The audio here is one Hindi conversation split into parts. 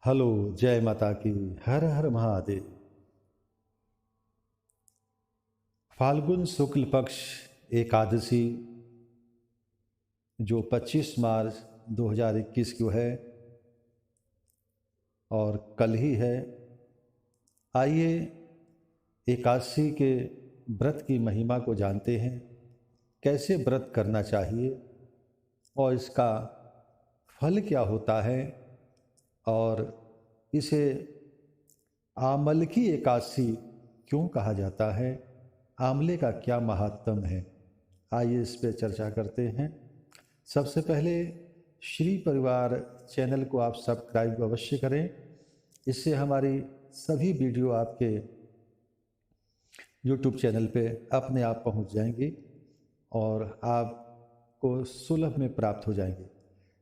हेलो, जय माता की। हर हर महादेव। फाल्गुन शुक्ल पक्ष एकादशी जो 25 मार्च 2021 को है और कल ही है। आइए एकादशी के व्रत की महिमा को जानते हैं, कैसे व्रत करना चाहिए और इसका फल क्या होता है और इसे आमल की एकादशी क्यों कहा जाता है, आंवले का क्या महात्म है। आइए इस पे चर्चा करते हैं। सबसे पहले श्री परिवार चैनल को आप सब्सक्राइब अवश्य करें, इससे हमारी सभी वीडियो आपके यूट्यूब चैनल पे अपने आप पहुंच जाएंगी और आपको सुलभ में प्राप्त हो जाएंगे।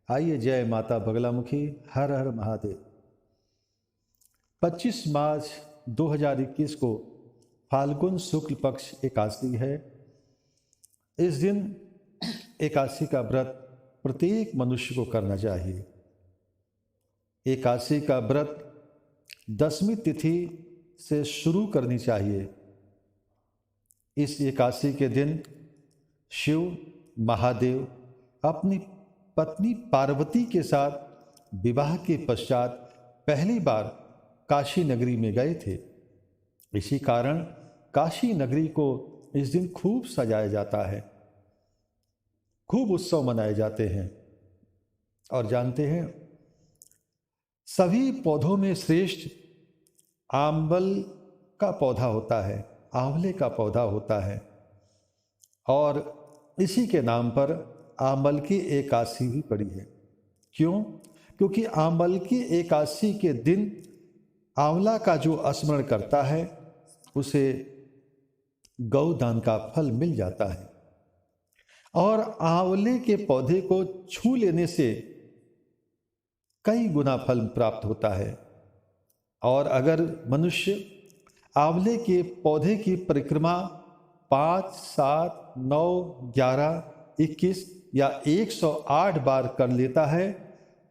आइए, जय माता बगलामुखी, हर हर महादेव। 25 मार्च 2021 को फाल्गुन शुक्ल पक्ष एकादशी है। इस दिन एकादशी का व्रत प्रत्येक मनुष्य को करना चाहिए। एकादशी का व्रत 10वीं तिथि से शुरू करनी चाहिए। इस एकादशी के दिन शिव महादेव अपनी पत्नी पार्वती के साथ विवाह के पश्चात पहली बार काशी नगरी में गए थे। इसी कारण काशी नगरी को इस दिन खूब सजाया जाता है, खूब उत्सव मनाए जाते हैं। और जानते हैं, सभी पौधों में श्रेष्ठ आंवल का पौधा होता है, आंवले का पौधा होता है और इसी के नाम पर आंवल की एकादशी भी पड़ी है। क्यों? क्योंकि आंवल की एकादशी के दिन आंवला का जो स्मरण करता है उसे गौदान का फल मिल जाता है और आंवले के पौधे को छू लेने से कई गुना फल प्राप्त होता है। और अगर मनुष्य आंवले के पौधे की परिक्रमा 5, 7, 9, 11, 21 या 108 बार कर लेता है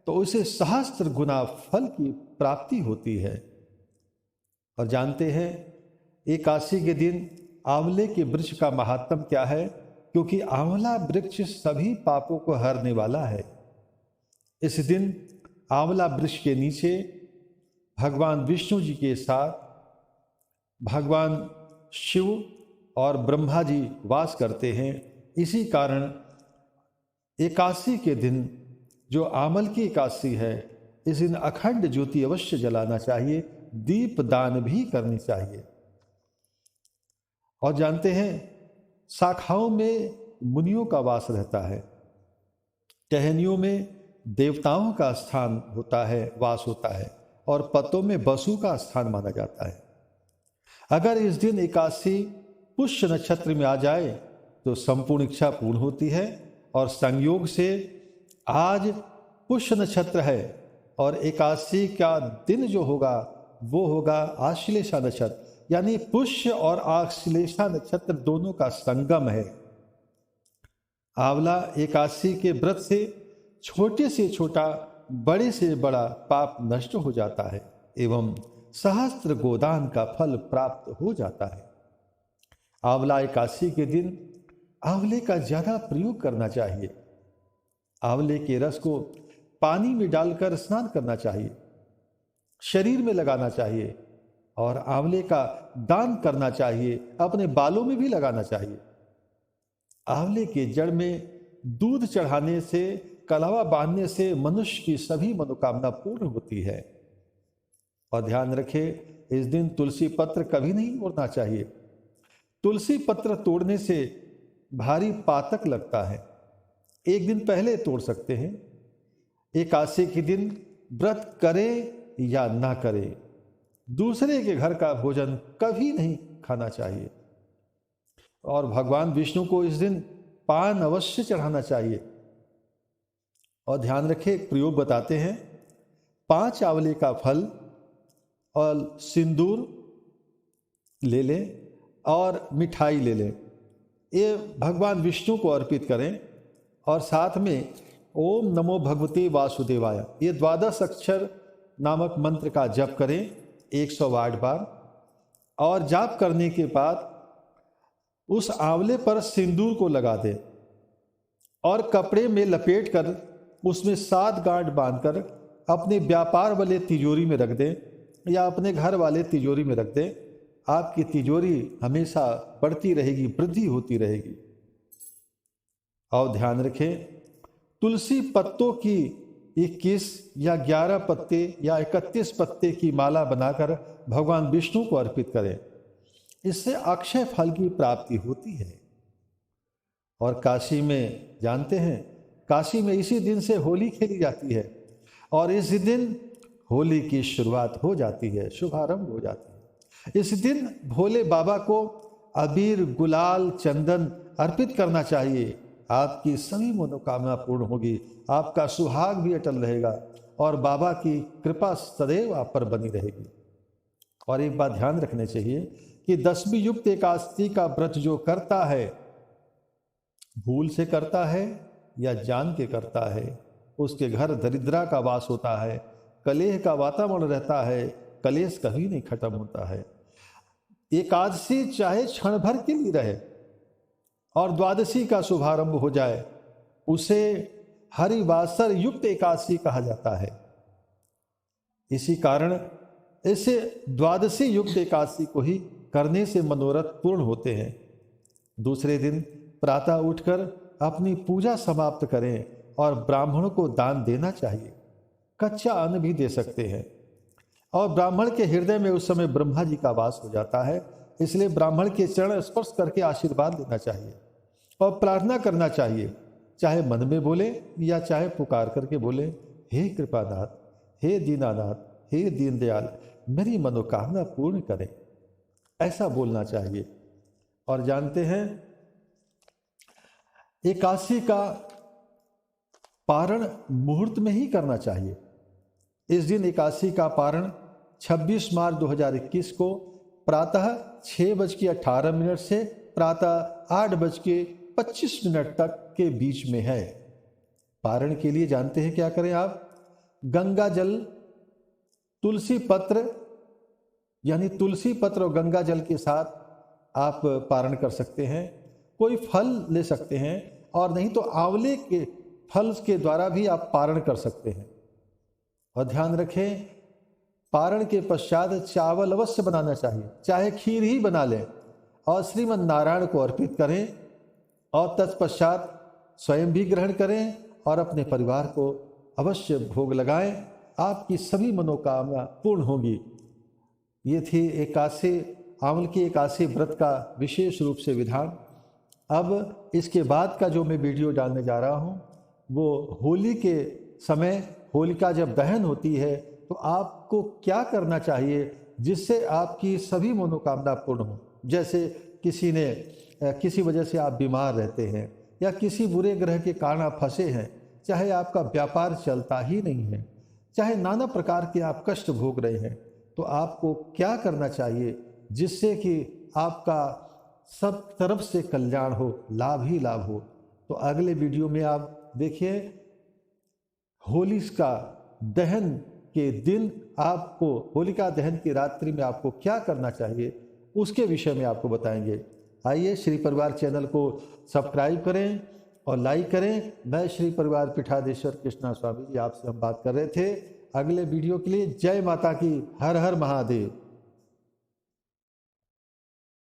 तो उसे सहस्त्र गुना फल की प्राप्ति होती है। और जानते हैं, एकादशी के दिन आंवले के वृक्ष का महात्म क्या है? क्योंकि आंवला वृक्ष सभी पापों को हरने वाला है। इस दिन आंवला वृक्ष के नीचे भगवान विष्णु जी के साथ भगवान शिव और ब्रह्मा जी वास करते हैं। इसी कारण एकादशी के दिन जो आंवल की एकादशी है, इस दिन अखंड ज्योति अवश्य जलाना चाहिए, दीप दान भी करनी चाहिए। और जानते हैं, शाखाओं में मुनियों का वास रहता है, टहनियों में देवताओं का स्थान होता है, वास होता है और पत्तों में वसु का स्थान माना जाता है। अगर इस दिन एकादशी पुष्य नक्षत्र में आ जाए तो संपूर्ण इच्छा पूर्ण होती है। और संयोग से आज पुष्य नक्षत्र है और एकादशी का दिन जो होगा वो होगा आश्लेषा नक्षत्र, यानी पुष्य और आश्लेषा नक्षत्र दोनों का संगम है। आंवला एकादशी के व्रत से छोटे से छोटा, बड़े से बड़ा पाप नष्ट हो जाता है एवं सहस्त्र गोदान का फल प्राप्त हो जाता है। आंवला एकादशी के दिन आंवले का ज्यादा प्रयोग करना चाहिए। आंवले के रस को पानी में डालकर स्नान करना चाहिए, शरीर में लगाना चाहिए और आंवले का दान करना चाहिए, अपने बालों में भी लगाना चाहिए। आंवले के जड़ में दूध चढ़ाने से, कलावा बांधने से मनुष्य की सभी मनोकामना पूर्ण होती है। और ध्यान रखें, इस दिन तुलसी पत्र कभी नहीं तोड़ना चाहिए। तुलसी पत्र तोड़ने से भारी पातक लगता है। एक दिन पहले तोड़ सकते हैं। एकादशी के दिन व्रत करे या ना करे, दूसरे के घर का भोजन कभी नहीं खाना चाहिए। और भगवान विष्णु को इस दिन पान अवश्य चढ़ाना चाहिए। और ध्यान रखें, प्रयोग बताते हैं, 5 आंवले का फल और सिंदूर ले लें और मिठाई ले लें, ये भगवान विष्णु को अर्पित करें। और साथ में ओम नमो भगवते वासुदेवाय, ये 12 अक्षर नामक मंत्र का जप करें 108 बार, और जाप करने के बाद उस आंवले पर सिंदूर को लगा दें और कपड़े में लपेट कर उसमें 7 गांठ बांधकर अपने व्यापार वाले तिजोरी में रख दें या अपने घर वाले तिजोरी में रख दें। आपकी तिजोरी हमेशा बढ़ती रहेगी, वृद्धि होती रहेगी। और ध्यान रखें, तुलसी पत्तों की 21 या 11 पत्ते या 31 पत्ते की माला बनाकर भगवान विष्णु को अर्पित करें। इससे अक्षय फल की प्राप्ति होती है। और काशी में जानते हैं, काशी में इसी दिन से होली खेली जाती है और इस दिन होली की शुरुआत हो जाती है, शुभारंभ हो जाती है। इस दिन भोले बाबा को अबीर, गुलाल, चंदन अर्पित करना चाहिए। आपकी सभी मनोकामना पूर्ण होगी, आपका सुहाग भी अटल रहेगा और बाबा की कृपा सदैव आप पर बनी रहेगी। और एक बात ध्यान रखनी चाहिए कि 10वीं युक्त एकादशी का व्रत जो करता है, भूल से करता है या जान के करता है, उसके घर दरिद्रा का वास होता है, कलेह का वातावरण रहता है, कलेश कभी नहीं खत्म होता है। एकादशी चाहे क्षण भर के लिए रहे और द्वादशी का शुभारंभ हो जाए, उसे हरिवासर युक्त एकादशी कहा जाता है। इसी कारण इसे द्वादशी युक्त एकादशी को ही करने से मनोरथ पूर्ण होते हैं। दूसरे दिन प्रातः उठकर अपनी पूजा समाप्त करें और ब्राह्मणों को दान देना चाहिए। कच्चा अन्न भी दे सकते हैं। और ब्राह्मण के हृदय में उस समय ब्रह्मा जी का वास हो जाता है, इसलिए ब्राह्मण के चरण स्पर्श करके आशीर्वाद देना चाहिए और प्रार्थना करना चाहिए, चाहे मन में बोले या चाहे पुकार करके बोले, हे कृपानाथ, हे दीनानाथ, हे दीनदयाल, मेरी मनोकामना पूर्ण करें, ऐसा बोलना चाहिए। और जानते हैं, एकादशी का पारण मुहूर्त में ही करना चाहिए। इस दिन एकादशी का पारण 26 मार्च 2021 को प्रातः 6:18 से प्रातः 8:25 तक के बीच में है। पारण के लिए जानते हैं क्या करें आप? गंगा जल, तुलसी पत्र, यानी तुलसी पत्र और गंगा जल के साथ आप पारण कर सकते हैं। कोई फल ले सकते हैं और नहीं तो आंवले के फल के द्वारा भी आप पारण कर सकते हैं। और ध्यान रखें, पारण के पश्चात चावल अवश्य बनाना चाहिए, चाहे खीर ही बना लें और श्रीमद् नारायण को अर्पित करें और तत्पश्चात स्वयं भी ग्रहण करें और अपने परिवार को अवश्य भोग लगाएं। आपकी सभी मनोकामना पूर्ण होगी। ये थी एकादशी, आंवल की एकादशी व्रत का विशेष रूप से विधान। अब इसके बाद का जो मैं वीडियो डालने जा रहा हूँ वो होली के समय, होलिका जब दहन होती है तो आपको क्या करना चाहिए जिससे आपकी सभी मनोकामना पूर्ण हो। जैसे किसी वजह से आप बीमार रहते हैं या किसी बुरे ग्रह के कारण आप फंसे हैं, चाहे आपका व्यापार चलता ही नहीं है, चाहे नाना प्रकार के आप कष्ट भोग रहे हैं, तो आपको क्या करना चाहिए जिससे कि आपका सब तरफ से कल्याण हो, लाभ ही लाभ हो। तो अगले वीडियो में आप देखिए, होली का दहन के दिन आपको, होलिका दहन की रात्रि में आपको क्या करना चाहिए उसके विषय में आपको बताएंगे। आइए श्री परिवार चैनल को सब्सक्राइब करें और लाइक करें। मैं श्री परिवार पीठाधीश्वर कृष्णा स्वामी जी आपसे हम बात कर रहे थे। अगले वीडियो के लिए जय माता की, हर हर महादेव।